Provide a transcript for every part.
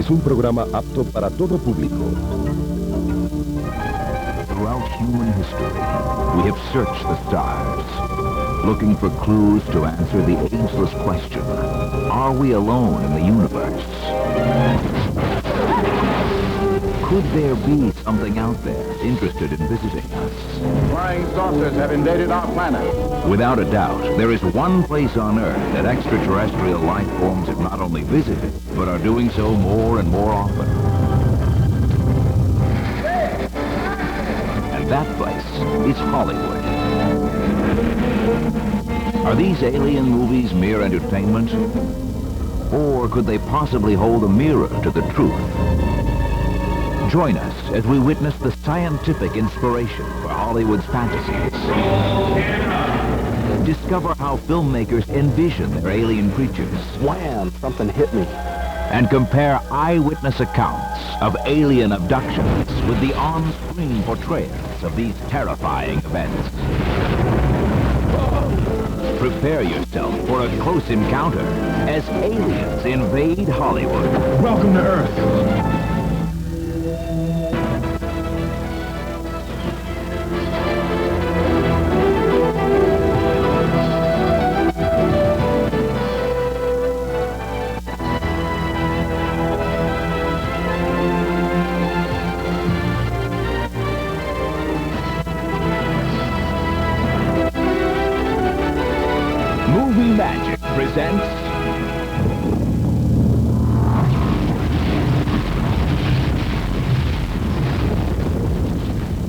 es un programa apto para todo público. Throughout human history, we have searched the stars, looking for clues to answer the ageless question, are we alone in the universe? Could there be something out there interested in visiting us? Flying saucers have invaded our planet. Without a doubt, there is one place on Earth that extraterrestrial life forms have not only visited, but are doing so more and more often. And that place is Hollywood. Are these alien movies mere entertainment? Or could they possibly hold a mirror to the truth? Join us as we witness the scientific inspiration for Hollywood's fantasies. Discover how filmmakers envision their alien creatures. Wham! Something hit me. And compare eyewitness accounts of alien abductions with the on-screen portrayals of these terrifying events. Prepare yourself for a close encounter as aliens invade Hollywood. Welcome to Earth. Movie Magic presents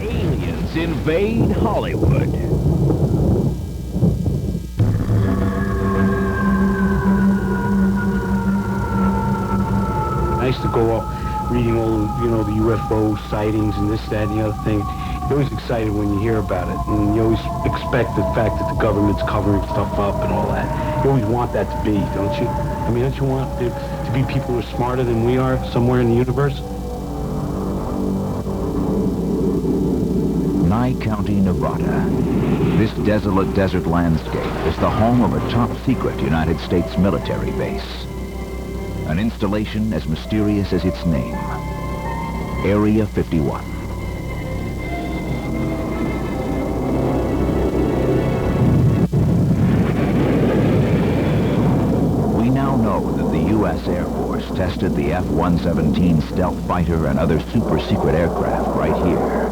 Aliens Invade Hollywood. I used to go up reading all, the UFO sightings and this, that, and the other thing. You're always excited when you hear about it, and you always expect the fact that the government's covering stuff up and all that. You always want that to be, don't you? I mean, don't you want there to be people who are smarter than we are somewhere in the universe? Nye County, Nevada. This desolate desert landscape is the home of a top-secret United States military base. An installation as mysterious as its name. Area 51. We now know that the U.S. Air Force tested the F-117 stealth fighter and other super-secret aircraft right here.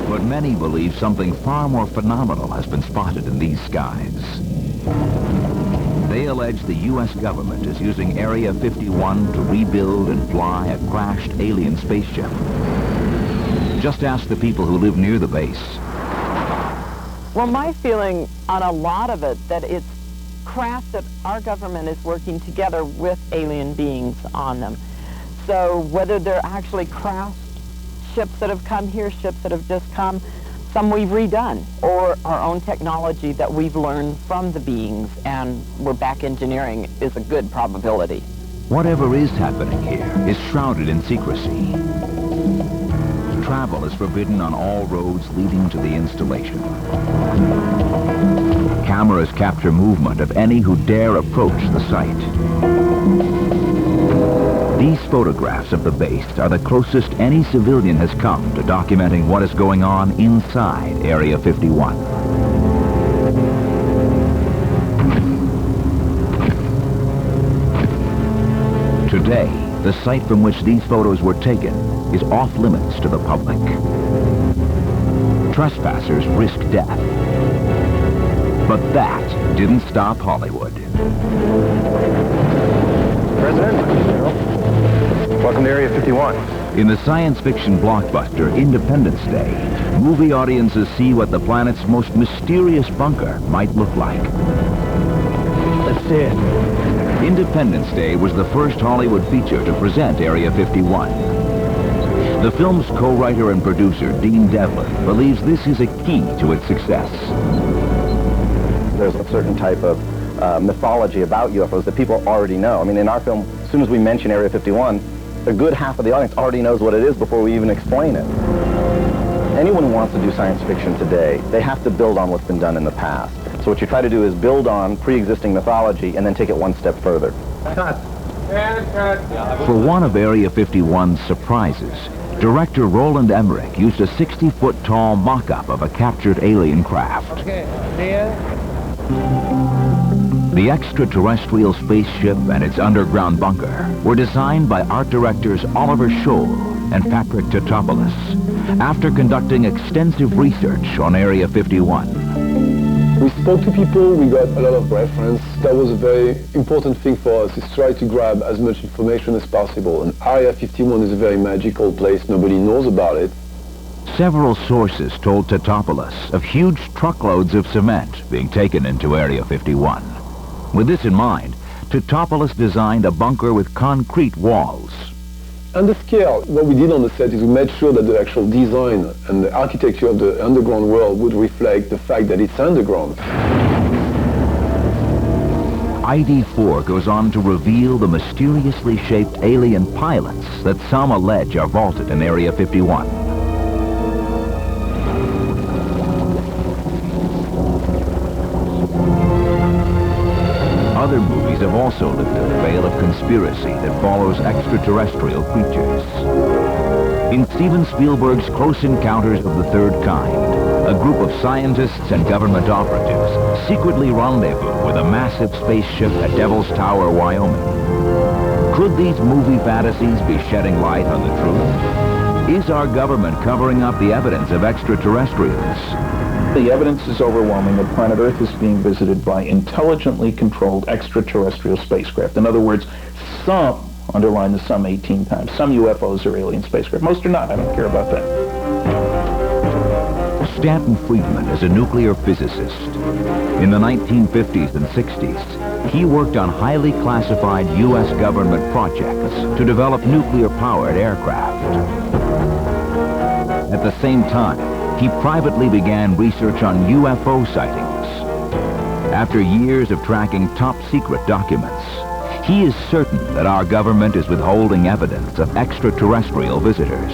But many believe something far more phenomenal has been spotted in these skies. They allege the U.S. government is using Area 51 to rebuild and fly a crashed alien spaceship. Just ask the people who live near the base. Well, my feeling on a lot of it, that it's craft that our government is working together with alien beings on them. So whether they're actually craft ships that have come here, ships that have just come, some we've redone, or our own technology that we've learned from the beings and we're back engineering is a good probability. Whatever is happening here is shrouded in secrecy. Travel is forbidden on all roads leading to the installation. Cameras capture movement of any who dare approach the site. These photographs of the base are the closest any civilian has come to documenting what is going on inside Area 51. Today, the site from which these photos were taken is off limits to the public. Trespassers risk death. But that didn't stop Hollywood. President, welcome to Area 51. In the science fiction blockbuster Independence Day, movie audiences see what the planet's most mysterious bunker might look like. Let's see it. Independence Day was the first Hollywood feature to present Area 51. The film's co-writer and producer, Dean Devlin, believes this is a key to its success. There's a certain type of mythology about UFOs that people already know. I mean, in our film, as soon as we mention Area 51, a good half of the audience already knows what it is before we even explain it. Anyone who wants to do science fiction today, they have to build on what's been done in the past. So what you try to do is build on pre-existing mythology and then take it one step further. Cut. For one of Area 51's surprises, director Roland Emmerich used a 60-foot tall mock-up of a captured alien craft. The extraterrestrial spaceship and its underground bunker were designed by art directors Oliver Scholl and Patrick Tatopoulos after conducting extensive research on Area 51. We spoke to people, we got a lot of reference. That was a very important thing for us, is try to grab as much information as possible. And Area 51 is a very magical place, nobody knows about it. Several sources told Tatopoulos of huge truckloads of cement being taken into Area 51. With this in mind, Tatopoulos designed a bunker with concrete walls. And the scale, what we did on the set is we made sure that the actual design and the architecture of the underground world would reflect the fact that it's underground. ID4 goes on to reveal the mysteriously shaped alien pilots that some allege are vaulted in Area 51. Other movies have also lifted the veil of conspiracy that follows extraterrestrial creatures. In Steven Spielberg's Close Encounters of the Third Kind, a group of scientists and government operatives secretly rendezvous with a massive spaceship at Devil's Tower, Wyoming. Could these movie fantasies be shedding light on the truth? Is our government covering up the evidence of extraterrestrials? The evidence is overwhelming that planet Earth is being visited by intelligently controlled extraterrestrial spacecraft. In other words, some, underline the some 18 times, some UFOs are alien spacecraft. Most are not. I don't care about that. Stanton Friedman is a nuclear physicist. In the 1950s and 60s, he worked on highly classified U.S. government projects to develop nuclear-powered aircraft. At the same time, he privately began research on UFO sightings. After years of tracking top-secret documents, he is certain that our government is withholding evidence of extraterrestrial visitors.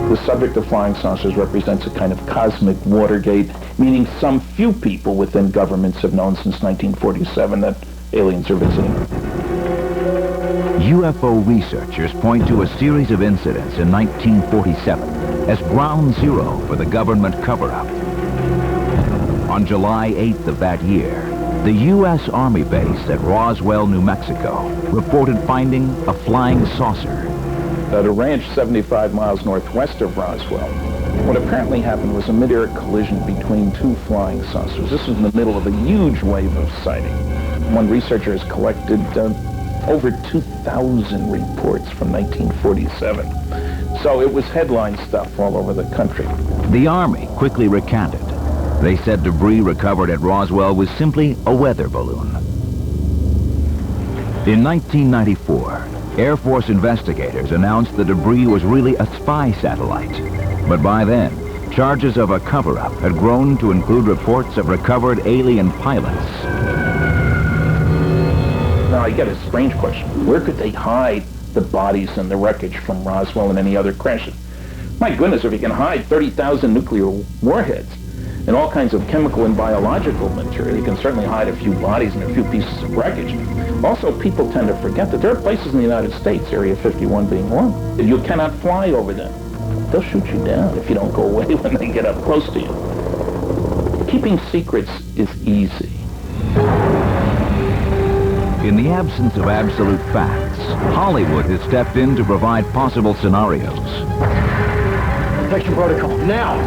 The subject of flying saucers represents a kind of cosmic Watergate, meaning some few people within governments have known since 1947 that aliens are visiting. UFO researchers point to a series of incidents in 1947 as ground zero for the government cover-up. On July 8th of that year, the U.S. Army base at Roswell, New Mexico, reported finding a flying saucer. At a ranch 75 miles northwest of Roswell, what apparently happened was a mid-air collision between two flying saucers. This was in the middle of a huge wave of sighting. One researcher has collected over 2,000 reports from 1947. So it was headline stuff all over the country. The Army quickly recanted. They said debris recovered at Roswell was simply a weather balloon. In 1994, Air Force investigators announced the debris was really a spy satellite. But by then, charges of a cover-up had grown to include reports of recovered alien pilots. Now I get a strange question. Where could they hide the bodies and the wreckage from Roswell and any other crashes? My goodness, if you can hide 30,000 nuclear warheads and all kinds of chemical and biological material, you can certainly hide a few bodies and a few pieces of wreckage. Also, people tend to forget that there are places in the United States, Area 51 being one, that you cannot fly over them. They'll shoot you down if you don't go away when they get up close to you. Keeping secrets is easy. In the absence of absolute facts, Hollywood has stepped in to provide possible scenarios. Protection protocol, now!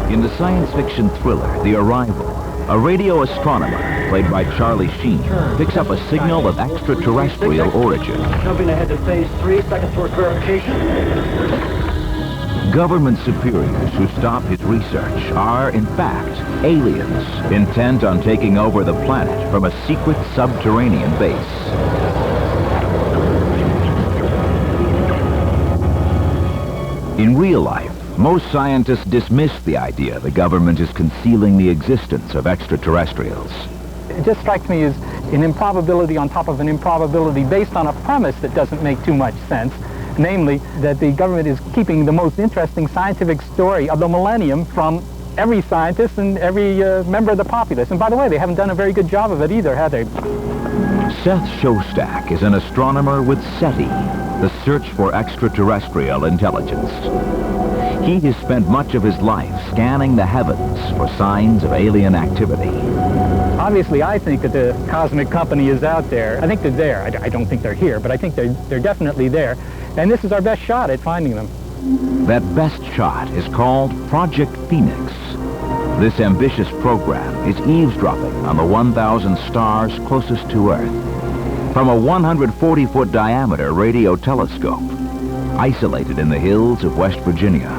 In the science fiction thriller, The Arrival, a radio astronomer, played by Charlie Sheen, picks up a signal of extraterrestrial origin. Jumping ahead to phase 3, seconds towards verification. Government superiors who stop his research are, in fact, aliens intent on taking over the planet from a secret subterranean base. In real life, most scientists dismiss the idea the government is concealing the existence of extraterrestrials. It just strikes me as an improbability on top of an improbability based on a premise that doesn't make too much sense. Namely, that the government is keeping the most interesting scientific story of the millennium from every scientist and every member of the populace. And by the way, they haven't done a very good job of it either, have they? Seth Shostak is an astronomer with SETI, the Search for Extraterrestrial Intelligence. He has spent much of his life scanning the heavens for signs of alien activity. Obviously, I think that the cosmic company is out there. I think they're there. I don't think they're here, but I think they're definitely there. And this is our best shot at finding them. That best shot is called Project Phoenix. This ambitious program is eavesdropping on the 1,000 stars closest to Earth from a 140-foot diameter radio telescope, isolated in the hills of West Virginia.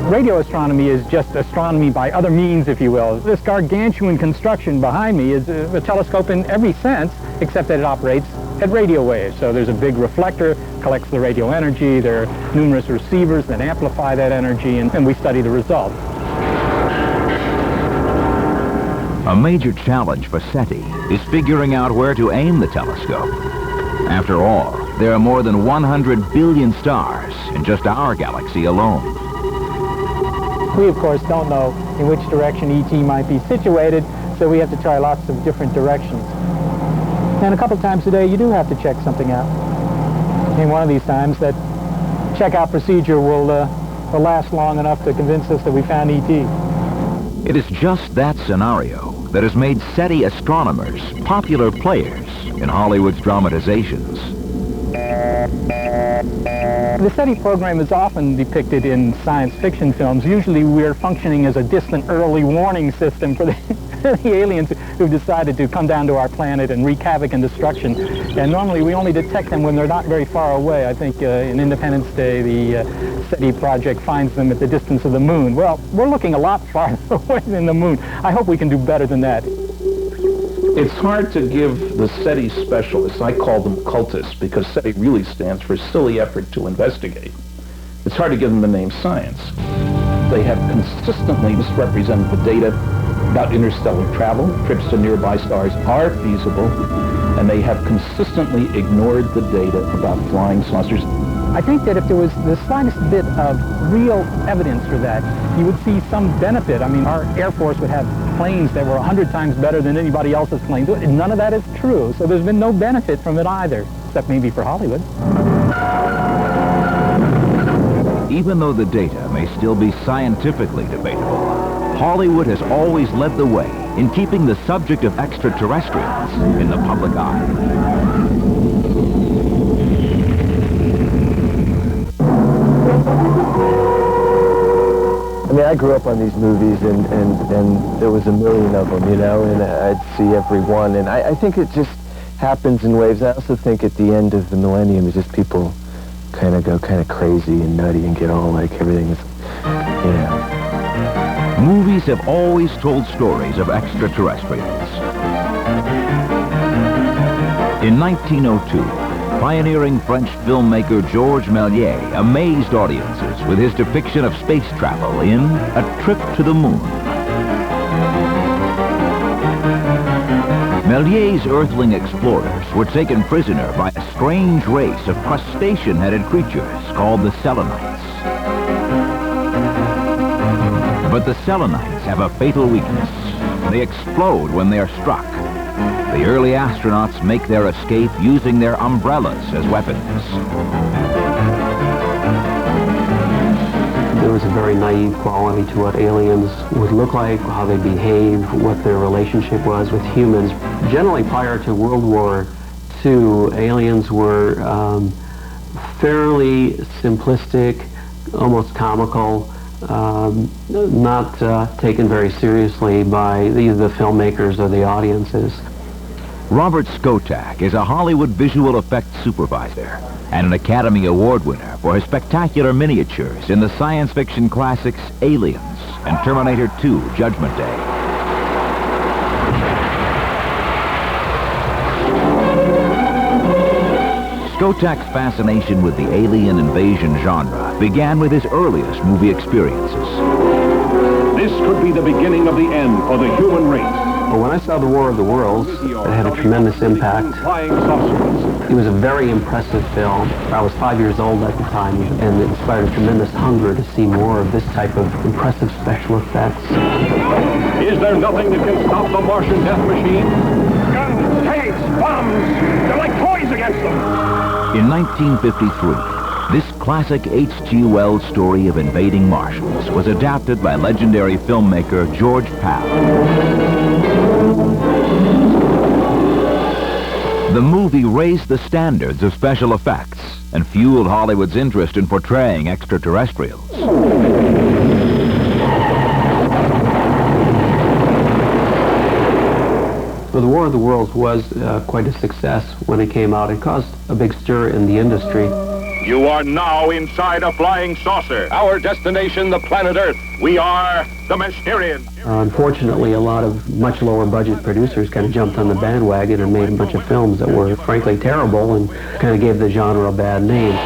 Radio astronomy is just astronomy by other means, if you will. This gargantuan construction behind me is a telescope in every sense, except that it operates at radio waves. So there's a big reflector, collects the radio energy. There are numerous receivers that amplify that energy, and we study the results. A major challenge for SETI is figuring out where to aim the telescope. After all, there are more than 100 billion stars in just our galaxy alone. We, of course, don't know in which direction ET might be situated, so we have to try lots of different directions. And a couple times a day, you do have to check something out. And one of these times, that checkout procedure will last long enough to convince us that we found ET. It is just that scenario that has made SETI astronomers popular players in Hollywood's dramatizations. The SETI program is often depicted in science fiction films. Usually we're functioning as a distant early warning system for the aliens who've decided to come down to our planet and wreak havoc and destruction. And normally we only detect them when they're not very far away. I think in Independence Day, the SETI project finds them at the distance of the moon. Well, we're looking a lot farther away than the moon. I hope we can do better than that. It's hard to give the SETI specialists, I call them cultists, because SETI really stands for silly effort to investigate. It's hard to give them the name science. They have consistently misrepresented the data about interstellar travel. Trips to nearby stars are feasible, and they have consistently ignored the data about flying saucers. I think that if there was the slightest bit of real evidence for that, you would see some benefit. I mean, our Air Force would have planes that were 100 times better than anybody else's planes. None of that is true, so there's been no benefit from it either, except maybe for Hollywood. Even though the data may still be scientifically debatable, Hollywood has always led the way in keeping the subject of extraterrestrials in the public eye. I mean, I grew up on these movies, and there was a million of them, you know, and I'd see every one, and I think it just happens in waves. I also think at the end of the millennium, it's just people kind of go kind of crazy and nutty and get all like everything is, you know. Movies have always told stories of extraterrestrials. In 1902, pioneering French filmmaker Georges Méliès amazed audiences with his depiction of space travel in A Trip to the Moon. Méliès's Earthling explorers were taken prisoner by a strange race of crustacean-headed creatures called the Selenites. But the Selenites have a fatal weakness. They explode when they are struck. The early astronauts make their escape using their umbrellas as weapons. There was a very naive quality to what aliens would look like, how they behave, what their relationship was with humans. Generally, prior to World War II, aliens were fairly simplistic, almost comical, not taken very seriously by either the filmmakers or the audiences. Robert Skotak is a Hollywood visual effects supervisor and an Academy Award winner for his spectacular miniatures in the science fiction classics Aliens and Terminator 2: Judgment Day. Skotak's fascination with the alien invasion genre began with his earliest movie experiences. This could be the beginning of the end for the human race. But when I saw The War of the Worlds, it had a tremendous impact. It was a very impressive film. I was 5 years old at the time, and it inspired a tremendous hunger to see more of this type of impressive special effects. Is there nothing that can stop the Martian death machine? Tanks, bombs, they're like toys against them. In 1953, this classic H.G. Wells story of invading Martians was adapted by legendary filmmaker George Pal. The movie raised the standards of special effects and fueled Hollywood's interest in portraying extraterrestrials. Well, the War of the Worlds was quite a success when it came out. It caused a big stir in the industry. You are now inside a flying saucer. Our destination, the planet Earth. We are the Mysterians. Unfortunately, a lot of much lower budget producers kind of jumped on the bandwagon and made a bunch of films that were frankly terrible and kind of gave the genre a bad name.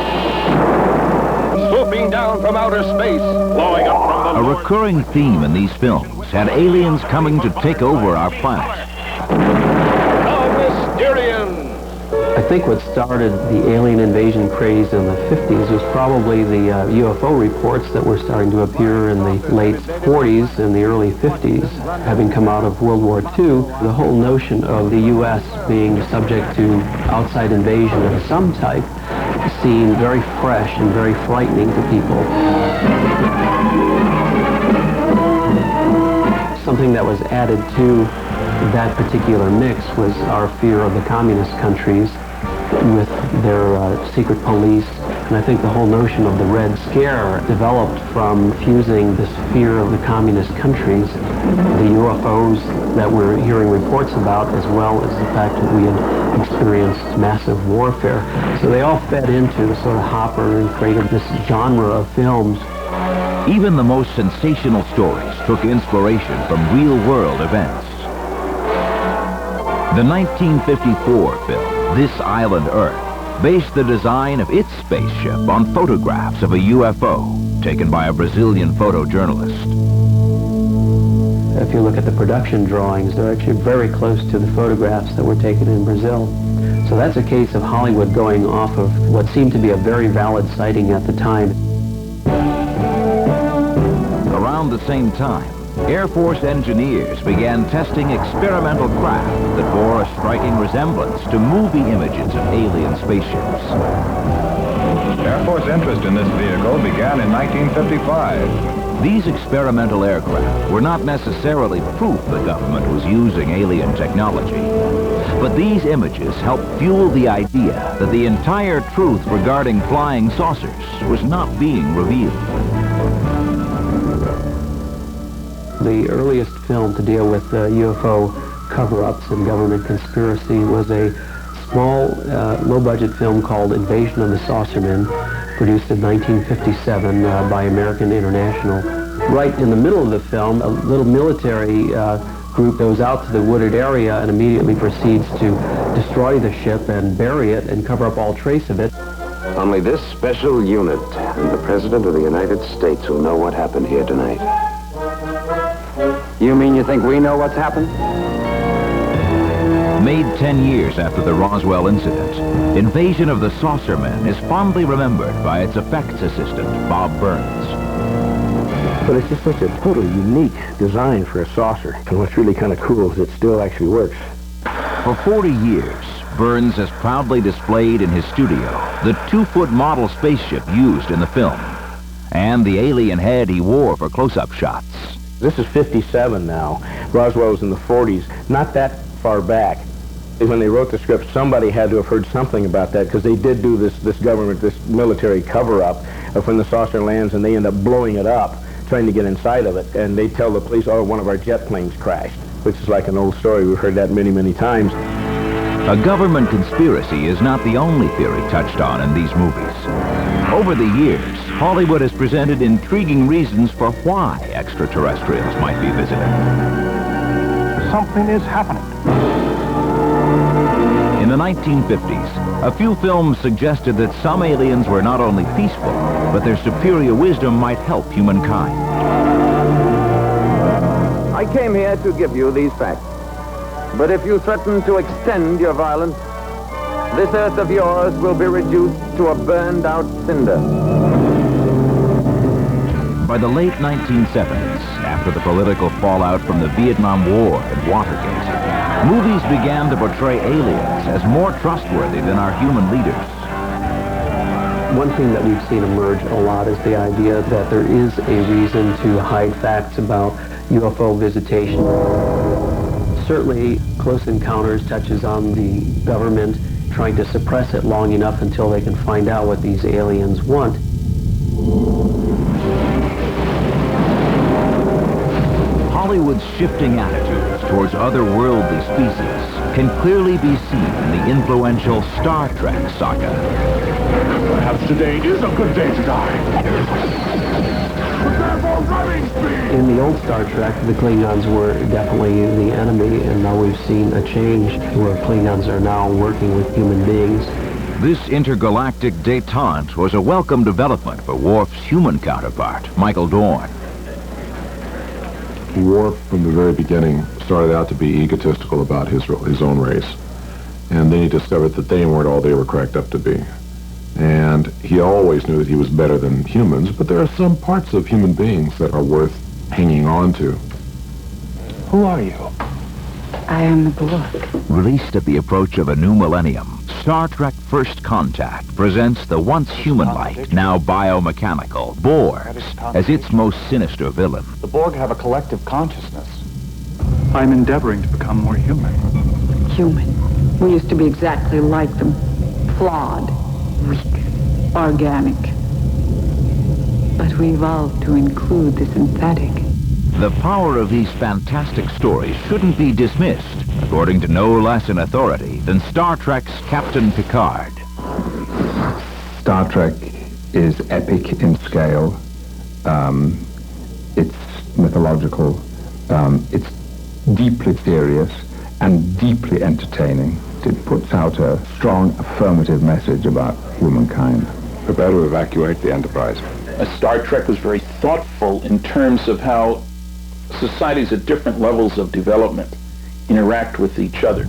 Swooping down from outer space, blowing up from the... A recurring theme in these films had aliens coming to take over our planet. The Mysterians. I think what started the alien invasion craze in the 50s was probably the UFO reports that were starting to appear in the late 40s and the early 50s. Having come out of World War II, the whole notion of the U.S. being subject to outside invasion of some type seemed very fresh and very frightening to people. Something that was added to that particular mix was our fear of the communist countries with their secret police. And I think the whole notion of the Red Scare developed from fusing this fear of the communist countries, the UFOs that we're hearing reports about, as well as the fact that we had experienced massive warfare. So they all fed into the sort of hopper and created this genre of films. Even the most sensational stories took inspiration from real-world events. The 1954 film, This Island Earth, based the design of its spaceship on photographs of a UFO taken by a Brazilian photojournalist. If you look at the production drawings, they're actually very close to the photographs that were taken in Brazil. So that's a case of Hollywood going off of what seemed to be a very valid sighting at the time. Around the same time, Air Force engineers began testing experimental craft that bore a striking resemblance to movie images of alien spaceships. Air Force interest in this vehicle began in 1955. These experimental aircraft were not necessarily proof the government was using alien technology, but these images helped fuel the idea that the entire truth regarding flying saucers was not being revealed. The earliest film to deal with UFO cover-ups and government conspiracy was a small, low-budget film called Invasion of the Saucermen, produced in 1957 by American International. Right in the middle of the film, a little military group goes out to the wooded area and immediately proceeds to destroy the ship and bury it and cover up all trace of it. Only this special unit and the President of the United States will know what happened here tonight. You mean you think we know what's happened? Made 10 years after the Roswell incident, Invasion of the Saucermen is fondly remembered by its effects assistant, Bob Burns. But it's just such a totally unique design for a saucer. And what's really kind of cool is it still actually works. For 40 years, Burns has proudly displayed in his studio the 2-foot model spaceship used in the film, and the alien head he wore for close-up shots. This is 57 now. Roswell was in the 40s, not that far back. When they wrote the script, somebody had to have heard something about that, because they did do this military cover-up of when the saucer lands and they end up blowing it up, trying to get inside of it. And they tell the police, oh, one of our jet planes crashed, which is like an old story. We've heard that many, many times. A government conspiracy is not the only theory touched on in these movies. Over the years, Hollywood has presented intriguing reasons for why extraterrestrials might be visiting. Something is happening. In the 1950s, a few films suggested that some aliens were not only peaceful, but their superior wisdom might help humankind. I came here to give you these facts. But if you threaten to extend your violence, this earth of yours will be reduced to a burned-out cinder. By the late 1970s, after the political fallout from the Vietnam War and Watergate, Movies began to portray aliens as more trustworthy than our human leaders. One thing that we've seen emerge a lot is the idea that there is a reason to hide facts about UFO visitation. Certainly, Close Encounters touches on the government trying to suppress it long enough until they can find out what these aliens want. Hollywood's shifting attitudes towards otherworldly species can clearly be seen in the influential Star Trek saga. Perhaps today is a good day to die. Prepare for running speed! In the old Star Trek, the Klingons were definitely the enemy, and now we've seen a change where Klingons are now working with human beings. This intergalactic détente was a welcome development for Worf's human counterpart, Michael Dorn. Worf, from the very beginning, started out to be egotistical about his own race. And then he discovered that they weren't all they were cracked up to be. And he always knew that he was better than humans, but there are some parts of human beings that are worth hanging on to. Who are you? I am the Borg. Released at the approach of a new millennium, Star Trek First Contact presents the once human-like, now biomechanical, Borgs as its most sinister villain. The Borg have a collective consciousness. I'm endeavoring to become more human. Human. We used to be exactly like them. Flawed, weak, organic. But we evolved to include the synthetic. The power of these fantastic stories shouldn't be dismissed, according to no less an authority than Star Trek's Captain Picard. Star Trek is epic in scale. It's mythological. It's deeply serious and deeply entertaining. It puts out a strong affirmative message about humankind. Prepare to evacuate the Enterprise. Star Trek was very thoughtful in terms of how societies at different levels of development interact with each other.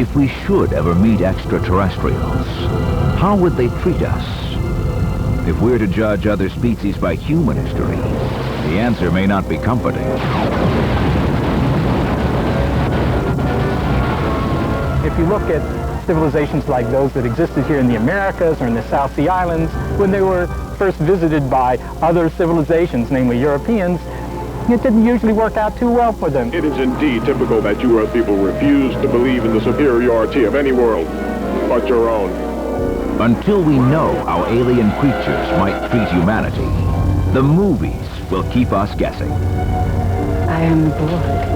If we should ever meet extraterrestrials, how would they treat us? If we're to judge other species by human history, the answer may not be comforting. If you look at civilizations like those that existed here in the Americas or in the South Sea Islands, when they were first visited by other civilizations, namely Europeans, it didn't usually work out too well for them. It is indeed typical that you Earth people refuse to believe in the superiority of any world but your own. Until we know how alien creatures might treat humanity, the movies will keep us guessing. I am the Borg.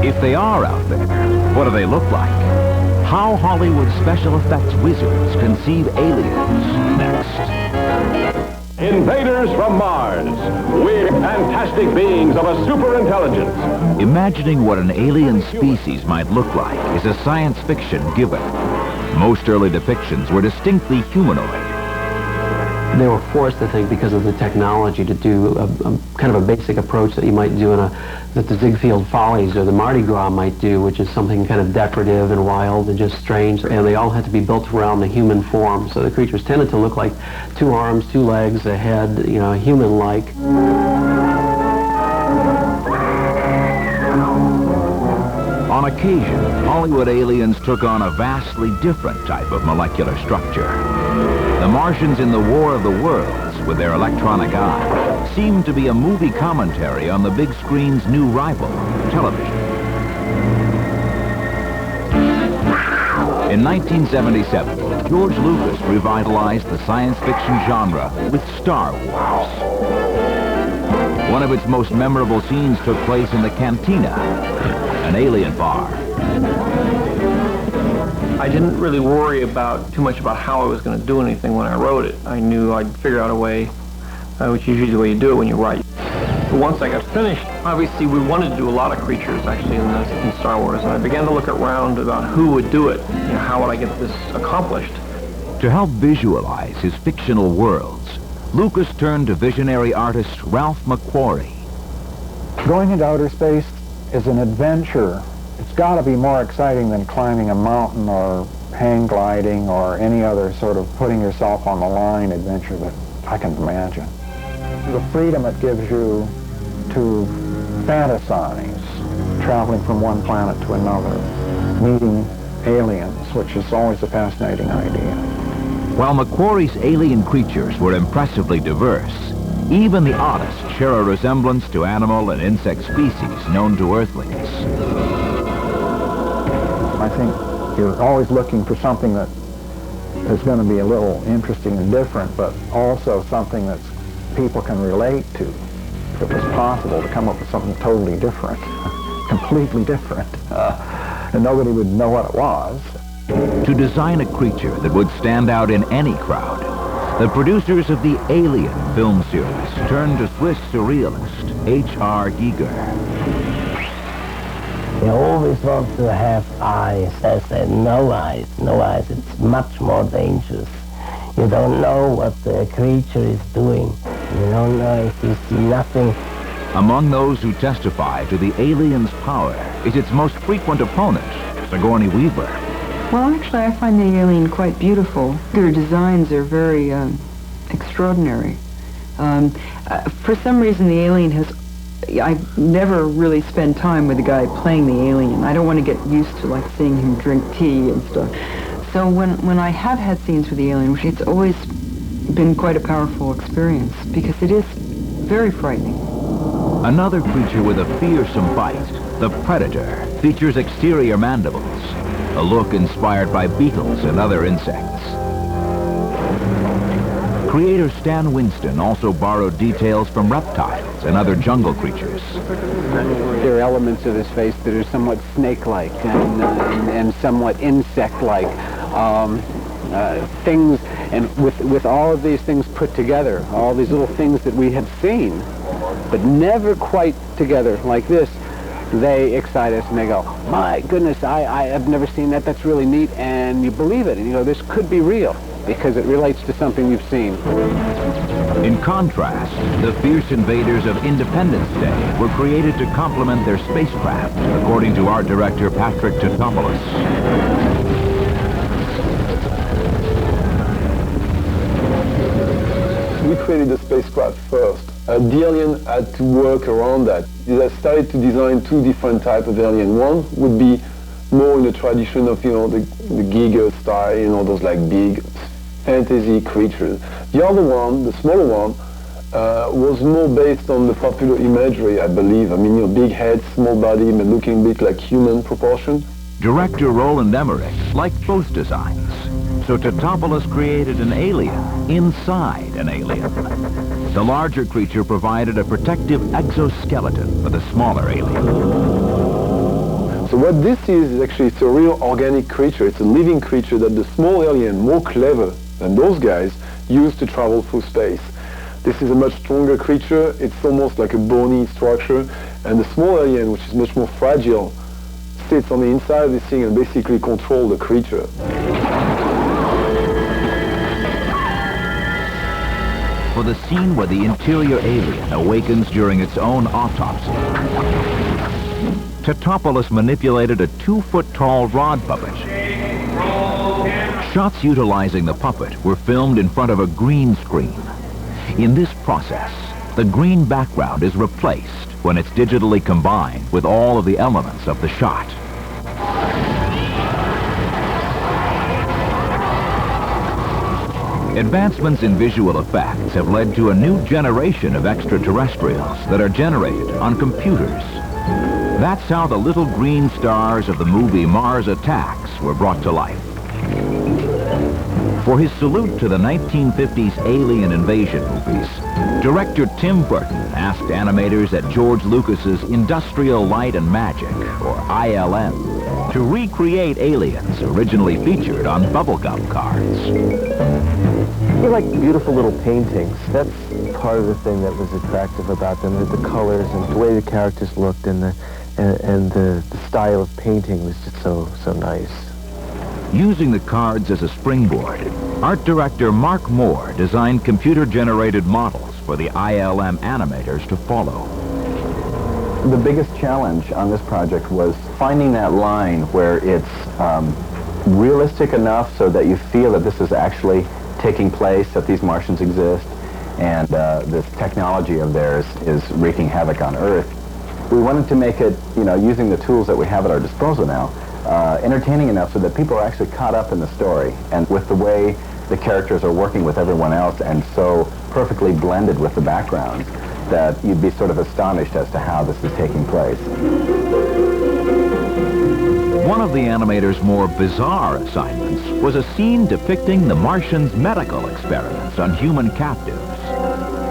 If they are out there, what do they look like? How Hollywood special effects wizards conceive aliens next. Invaders from Mars. We're fantastic beings of a superintelligence. Imagining what an alien species might look like is a science fiction given. Most early depictions were distinctly humanoid. They were forced, I think, because of the technology to do a kind of a basic approach that you might do that the Ziegfeld Follies or the Mardi Gras might do, which is something kind of decorative and wild and just strange. And they all had to be built around the human form. So the creatures tended to look like 2 arms, 2 legs, a head, you know, human-like. On occasion, Hollywood aliens took on a vastly different type of molecular structure. The Martians in the War of the Worlds, with their electronic eye, seemed to be a movie commentary on the big screen's new rival, television. In 1977, George Lucas revitalized the science fiction genre with Star Wars. One of its most memorable scenes took place in the cantina, an alien bar. I didn't really worry too much about how I was going to do anything when I wrote it. I knew I'd figure out a way, which is usually the way you do it when you write. But once I got finished, obviously we wanted to do a lot of creatures actually in Star Wars, and I began to look around about who would do it. You know, how would I get this accomplished? To help visualize his fictional worlds, Lucas turned to visionary artist Ralph McQuarrie. Going into outer space is an adventure. It's got to be more exciting than climbing a mountain or hang gliding or any other sort of putting yourself on the line adventure that I can imagine. The freedom it gives you to fantasize, traveling from one planet to another, meeting aliens, which is always a fascinating idea. While Macquarie's alien creatures were impressively diverse, even the oddest share a resemblance to animal and insect species known to Earthlings. I think you're always looking for something that is going to be a little interesting and different, but also something that people can relate to. If it was possible to come up with something totally different, completely different, and nobody would know what it was. To design a creature that would stand out in any crowd, the producers of the Alien film series turned to Swiss surrealist H.R. Giger. They always want to have eyes. I said, no eyes, no eyes. It's much more dangerous. You don't know what the creature is doing. You don't know if you see nothing. Among those who testify to the alien's power is its most frequent opponent, Sigourney Weaver. Well, actually, I find the alien quite beautiful. Their designs are very extraordinary. For some reason, the alien has... I never really spend time with the guy playing the alien. I don't want to get used to, like, seeing him drink tea and stuff. So when I have had scenes with the alien, it's always been quite a powerful experience, because it is very frightening. Another creature with a fearsome bite, the predator, features exterior mandibles, a look inspired by beetles and other insects. Creator Stan Winston also borrowed details from reptiles and other jungle creatures. There are elements of his face that are somewhat snake-like and somewhat insect-like. Things, and with all of these things put together, all these little things that we have seen, but never quite together like this, they excite us and they go, my goodness, I've never seen that, that's really neat, and you believe it, and you go, this could be real, because it relates to something you've seen. In contrast, the fierce invaders of Independence Day were created to complement their spacecraft, according to art director Patrick Tatopoulos. We created the spacecraft first. The alien had to work around that. They started to design two different types of alien. One would be more in the tradition of, the Giger style, those like big fantasy creatures. The other one, the smaller one, was more based on the popular imagery, I believe. I mean, big head, small body, but looking a bit like human proportion. Director Roland Emmerich liked both designs, so Tatopoulos created an alien inside an alien. The larger creature provided a protective exoskeleton for the smaller alien. So what this is actually, it's a real organic creature. It's a living creature that the small alien, more clever than those guys, used to travel through space. This is a much stronger creature. It's almost like a bony structure. And the small alien, which is much more fragile, sits on the inside of this thing and basically controls the creature. For the scene where the interior alien awakens during its own autopsy, Tatopoulos manipulated a 2-foot-tall rod puppet. Shots utilizing the puppet were filmed in front of a green screen. In this process, the green background is replaced when it's digitally combined with all of the elements of the shot. Advancements in visual effects have led to a new generation of extraterrestrials that are generated on computers. That's how the little green stars of the movie Mars Attacks were brought to life. For his salute to the 1950s alien invasion movies, director Tim Burton asked animators at George Lucas's Industrial Light and Magic, or ILM, to recreate aliens originally featured on bubblegum cards. They like beautiful little paintings. That's part of the thing that was attractive about them, the colors and the way the characters looked, and the style of painting was just so nice. Using the cards as a springboard, art director Mark Moore designed computer-generated models for the ILM animators to follow. The biggest challenge on this project was finding that line where it's realistic enough so that you feel that this is actually taking place, that these Martians exist, and this technology of theirs is wreaking havoc on Earth, We wanted to make it, you know, using the tools that we have at our disposal now, entertaining enough so that people are actually caught up in the story and with the way the characters are working with everyone else and so perfectly blended with the background that you'd be sort of astonished as to how this is taking place. One of the animator's more bizarre assignments was a scene depicting the Martians' medical experiments on human captives.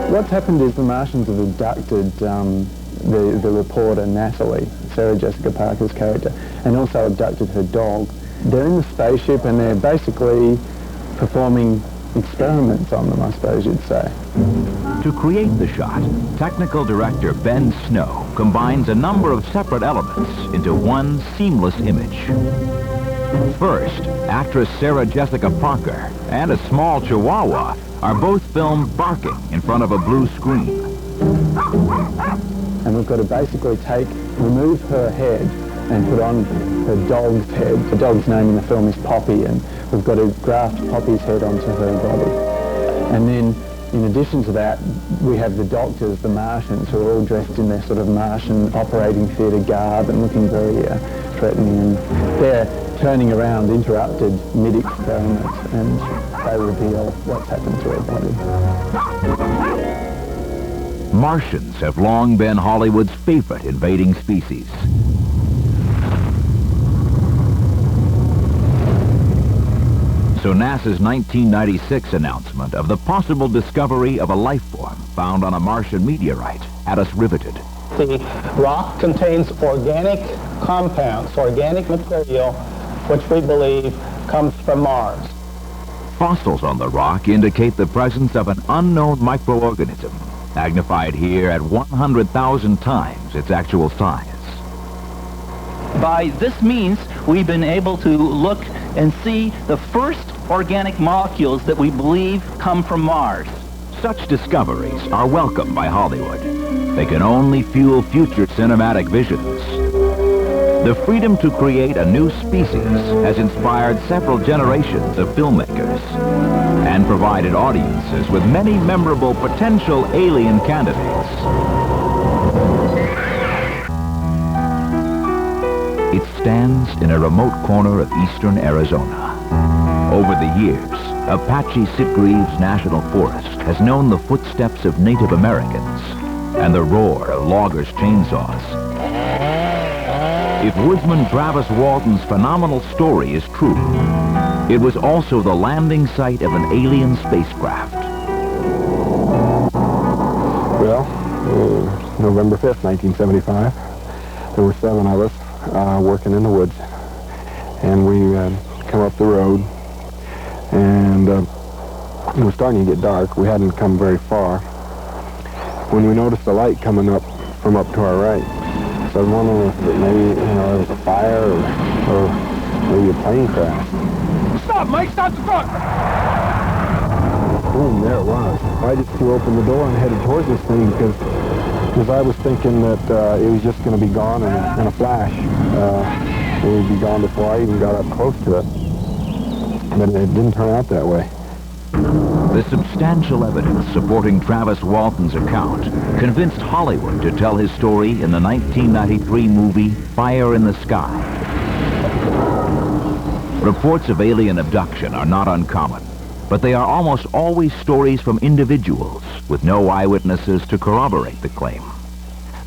What's happened is the Martians have abducted the reporter Natalie, Sarah Jessica Parker's character, and also abducted her dog. They're in the spaceship and they're basically performing experiments on them, I suppose you'd say. To create the shot, technical director Ben Snow combines a number of separate elements into one seamless image. First, actress Sarah Jessica Parker and a small chihuahua are both filmed barking in front of a blue screen. And we've got to basically remove her head and put on her dog's head. The dog's name in the film is Poppy, and we've got to graft Poppy's head onto her body. And then, in addition to that, we have the doctors, the Martians, who are all dressed in their sort of Martian operating theatre garb and looking very threatening. And they're turning around, interrupted mid-experiment, and they reveal what's happened to her body. Martians have long been Hollywood's favorite invading species. So NASA's 1996 announcement of the possible discovery of a life form found on a Martian meteorite had us riveted. The rock contains organic compounds, organic material, which we believe comes from Mars. Fossils on the rock indicate the presence of an unknown microorganism, magnified here at 100,000 times its actual size. By this means, we've been able to look and see the first organic molecules that we believe come from Mars. Such discoveries are welcome by Hollywood. They can only fuel future cinematic visions. The freedom to create a new species has inspired several generations of filmmakers and provided audiences with many memorable potential alien candidates. It stands in a remote corner of eastern Arizona. Over the years, Apache Sitgreaves National Forest has known the footsteps of Native Americans and the roar of loggers' chainsaws. If woodsman Travis Walton's phenomenal story is true, it was also the landing site of an alien spacecraft. Well, November 5th, 1975, there were 7 of us working in the woods, and we come up the road, and it was starting to get dark. We hadn't come very far when we noticed a light coming up from up to our right. So I was wondering if maybe, there was a fire or maybe a plane crash. Stop, Mike! Stop the truck! Boom, there it was. I just threw open the door and headed towards this thing because I was thinking that it was just going to be gone in a flash. It would be gone before I even got up close to it. But it didn't turn out that way. The substantial evidence supporting Travis Walton's account convinced Hollywood to tell his story in the 1993 movie Fire in the Sky. Reports of alien abduction are not uncommon, but they are almost always stories from individuals with no eyewitnesses to corroborate the claim.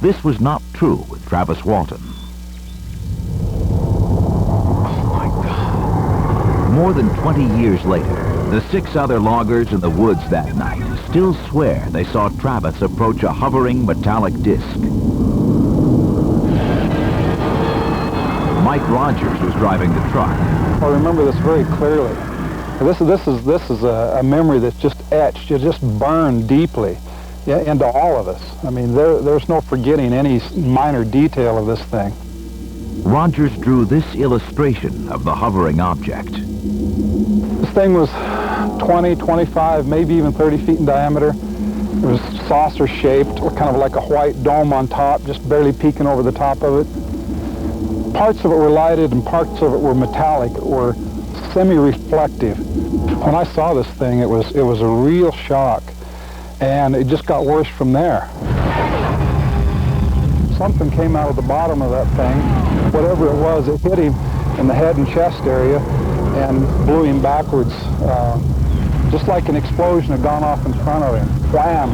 This was not true with Travis Walton. Oh my God. More than 20 years later, the 6 other loggers in the woods that night still swear they saw Travis approach a hovering metallic disc. Mike Rogers was driving the truck. I remember this very clearly. This is a memory that's just etched, it just burned deeply into all of us. I mean, there's no forgetting any minor detail of this thing. Rogers drew this illustration of the hovering object. This thing was 20, 25, maybe even 30 feet in diameter. It was saucer-shaped, kind of like a white dome on top, just barely peeking over the top of it. Parts of it were lighted and parts of it were metallic, or semi-reflective. When I saw this thing, it was a real shock, and it just got worse from there. something came out of the bottom of that thing. Whatever it was, it hit him in the head and chest area and blew him backwards. Just like an explosion had gone off in front of him. Wham!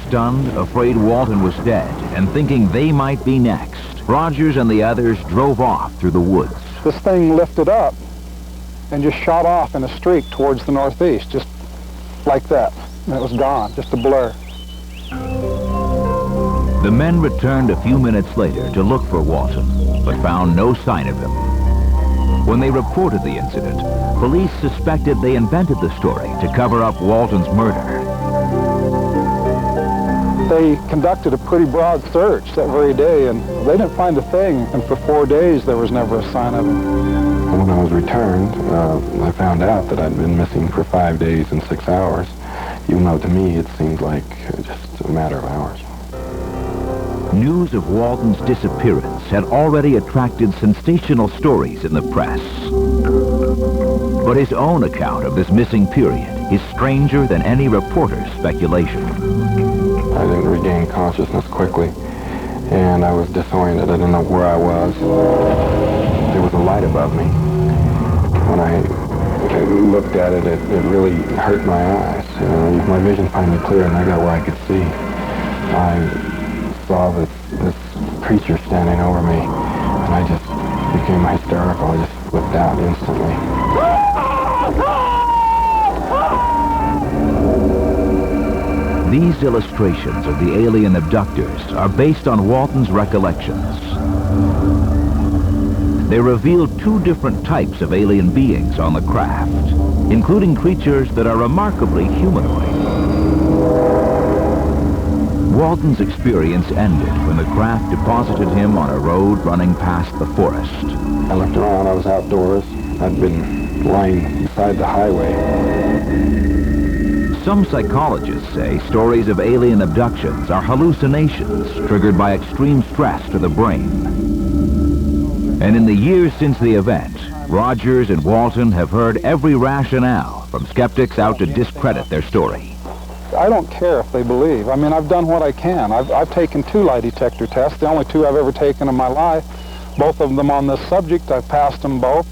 Stunned, afraid Walton was dead, and thinking they might be next, Rogers and the others drove off through the woods. This thing lifted up and just shot off in a streak towards the northeast, just like that. And it was gone, just a blur. The men returned a few minutes later to look for Walton, but found no sign of him. When they reported the incident, police suspected they invented the story to cover up Walton's murder. They conducted a pretty broad search that very day, and they didn't find a thing, and for 4 days there was never a sign of him. When I was returned, I found out that I'd been missing for 5 days and 6 hours, even though to me it seemed like just a matter of hours. News of Walton's disappearance had already attracted sensational stories in the press. But his own account of this missing period is stranger than any reporter's speculation. I didn't regain consciousness quickly, and I was disoriented. I didn't know where I was. There was a light above me. When I looked at it, it really hurt my eyes. My vision finally cleared, and I got where I could see. I saw this creature standing over me, and I just became hysterical. I just flipped out instantly. These illustrations of the alien abductors are based on Walton's recollections. They reveal 2 different types of alien beings on the craft, including creatures that are remarkably humanoid. Walton's experience ended when the craft deposited him on a road running past the forest. I looked around. I was outdoors. I'd been lying beside the highway. Some psychologists say stories of alien abductions are hallucinations triggered by extreme stress to the brain. And in the years since the event, Rogers and Walton have heard every rationale, from skeptics out to discredit their story. I don't care if they believe. I mean, I've done what I can. I've taken 2 lie detector tests, the only 2 I've ever taken in my life. Both of them on this subject. I've passed them both.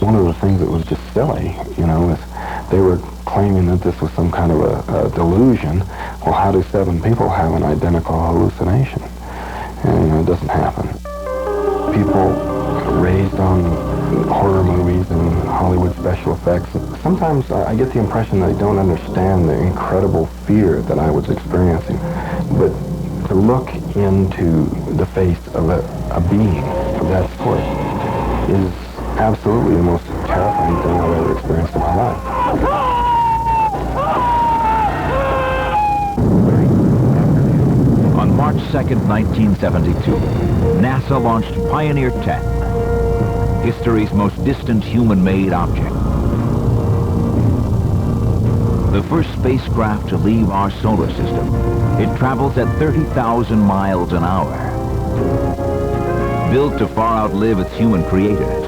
One of the things that was just silly, is they were claiming that this was some kind of a delusion. Well, how do 7 people have an identical hallucination? And, it doesn't happen. People raised on horror movies and Hollywood special effects, sometimes I get the impression they don't understand the incredible fear that I was experiencing. But to look into the face of a being of that sort is absolutely the most terrifying thing I've ever experienced in my life. On March 2nd, 1972, NASA launched Pioneer 10, history's most distant human-made object. The first spacecraft to leave our solar system. It travels at 30,000 miles an hour. Built to far outlive its human creators,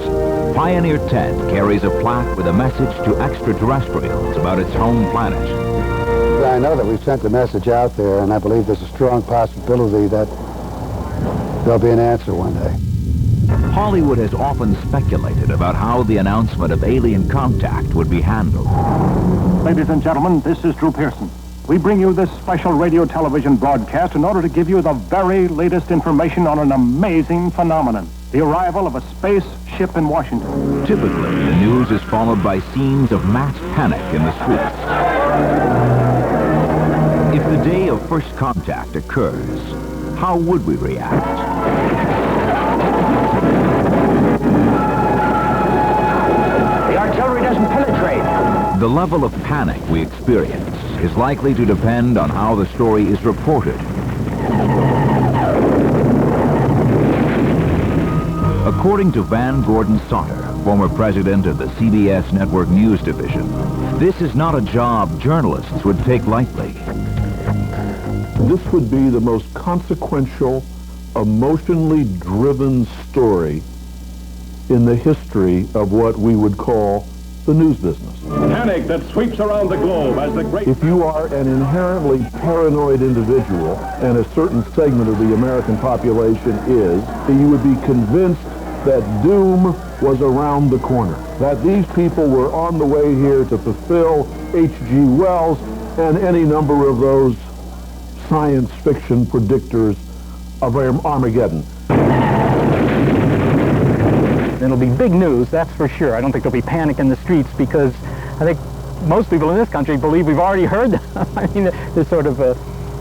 Pioneer 10 carries a plaque with a message to extraterrestrials about its home planet. I know that we've sent the message out there, and I believe there's a strong possibility that there'll be an answer one day. Hollywood has often speculated about how the announcement of alien contact would be handled. Ladies and gentlemen, this is Drew Pearson. We bring you this special radio-television broadcast in order to give you the very latest information on an amazing phenomenon, the arrival of a spaceship in Washington. Typically, the news is followed by scenes of mass panic in the streets. If the day of first contact occurs, how would we react? The artillery doesn't penetrate. The level of panic we experience is likely to depend on how the story is reported. According to Van Gordon Sauter, former president of the CBS Network News Division, this is not a job journalists would take lightly. This would be the most consequential, emotionally driven story in the history of what we would call the news business. Panic that sweeps around the globe as the great... If you are an inherently paranoid individual, and a certain segment of the American population is, you would be convinced that doom was around the corner, that these people were on the way here to fulfill H.G. Wells and any number of those science fiction predictors of Armageddon. It'll be big news, that's for sure. I don't think there'll be panic in the streets because I think most people in this country believe we've already heard them. I mean, there's sort of a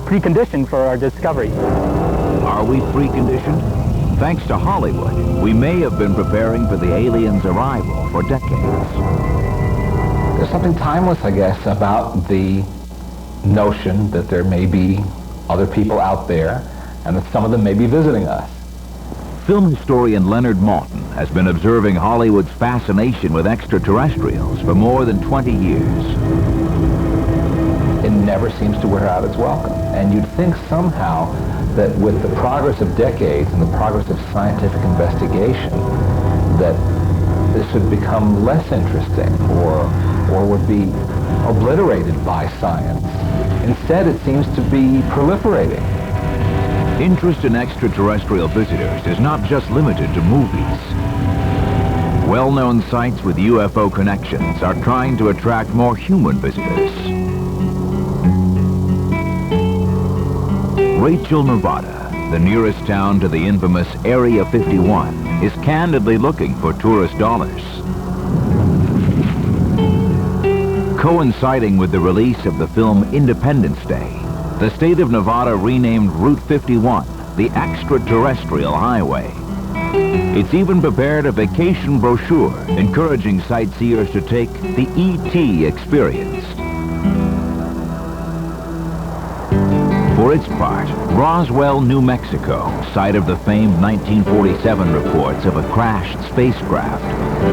precondition for our discovery. Are we preconditioned? Thanks to Hollywood, we may have been preparing for the aliens' arrival for decades. There's something timeless, I guess, about the notion that there may be other people out there and that some of them may be visiting us. Film historian Leonard Maltin has been observing Hollywood's fascination with extraterrestrials for more than 20 years. It never seems to wear out its welcome. And you'd think somehow that with the progress of decades and the progress of scientific investigation, that this would become less interesting or would be obliterated by science. Instead, it seems to be proliferating. Interest in extraterrestrial visitors is not just limited to movies. Well-known sites with UFO connections are trying to attract more human visitors. Rachel, Nevada, the nearest town to the infamous Area 51, is candidly looking for tourist dollars. Coinciding with the release of the film Independence Day, the state of Nevada renamed Route 51 the Extraterrestrial Highway. It's even prepared a vacation brochure encouraging sightseers to take the E.T. experience. For its part, Roswell, New Mexico, site of the famed 1947 reports of a crashed spacecraft,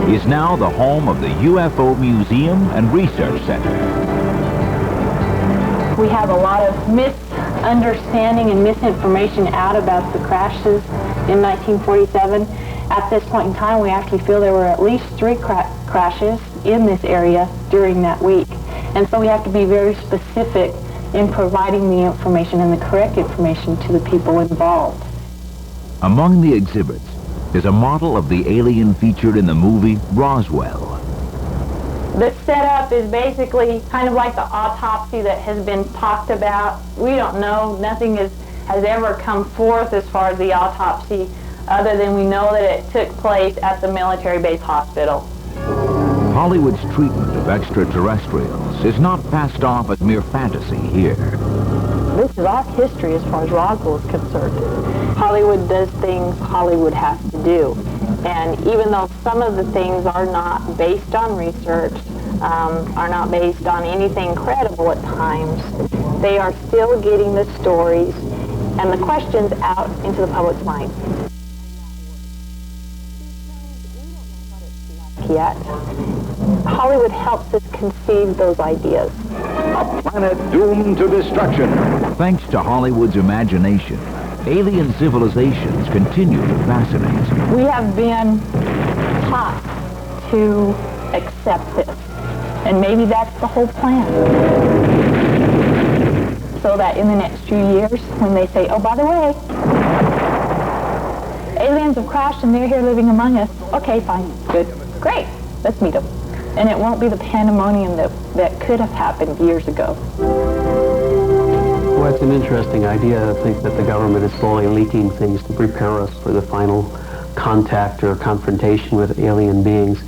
is now the home of the UFO Museum and Research Center. We have a lot of misunderstanding and misinformation out about the crashes in 1947. At this point in time, we actually feel there were at least 3 crashes in this area during that week. And so we have to be very specific in providing the information and the correct information to the people involved. Among the exhibits is a model of the alien featured in the movie Roswell. The setup is basically kind of like the autopsy that has been talked about. We don't know. Nothing has ever come forth as far as the autopsy, other than we know that it took place at the military base hospital. Hollywood's treatment of extraterrestrials is not passed off as mere fantasy here. This is our history as far as Roswell is concerned. Hollywood does things Hollywood has to do. And even though some of the things are not based on research, are not based on anything credible at times, they are still getting the stories and the questions out into the public's mind. Yet, Hollywood helps us conceive those ideas. A planet doomed to destruction. Thanks to Hollywood's imagination, alien civilizations continue to fascinate. We have been taught to accept this, and maybe that's the whole plan. So that in the next few years, when they say, oh, by the way, aliens have crashed and they're here living among us, okay, fine, good, great, let's meet them. And it won't be the pandemonium that could have happened years ago. Well, it's an interesting idea. I think that the government is slowly leaking things to prepare us for the final contact or confrontation with alien beings.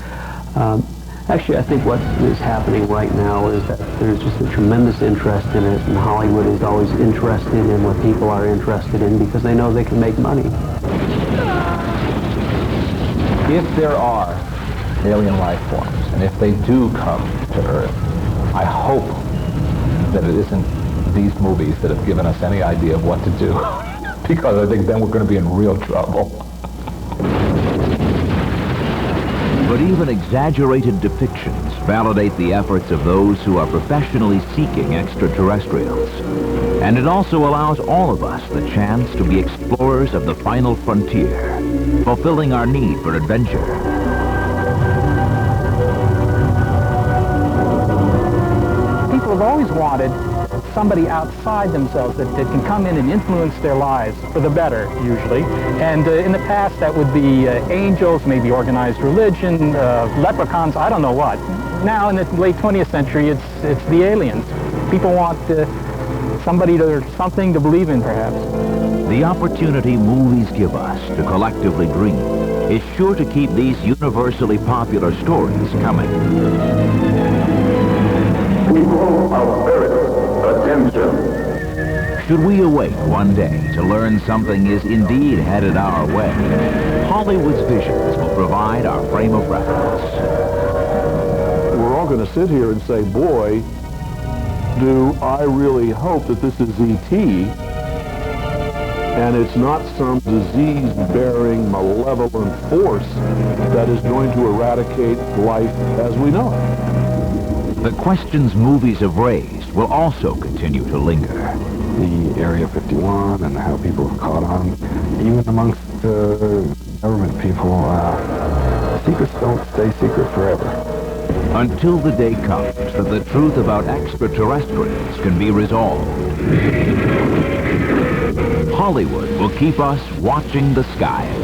Actually, I think what is happening right now is that there's just a tremendous interest in it, and Hollywood is always interested in what people are interested in because they know they can make money. If there are alien life forms, and if they do come to Earth, I hope that it isn't these movies that have given us any idea of what to do, because I think then we're going to be in real trouble. But even exaggerated depictions validate the efforts of those who are professionally seeking extraterrestrials. And it also allows all of us the chance to be explorers of the final frontier, fulfilling our need for adventure. have always wanted somebody outside themselves that can come in and influence their lives for the better, usually. And in the past, that would be angels, maybe organized religion, leprechauns, I don't know what. Now, in the late 20th century, it's the aliens. People want somebody or something to believe in, perhaps. The opportunity movies give us to collectively dream is sure to keep these universally popular stories coming. People of spirit, attention. Should we awake one day to learn something is indeed headed our way, Hollywood's visions will provide our frame of reference. We're all going to sit here and say, boy, do I really hope that this is E.T., and it's not some disease-bearing, malevolent force that is going to eradicate life as we know it. The questions movies have raised will also continue to linger. The Area 51 and how people have caught on, even amongst government people, secrets don't stay secret forever. Until the day comes that the truth about extraterrestrials can be resolved. Hollywood will keep us watching the skies.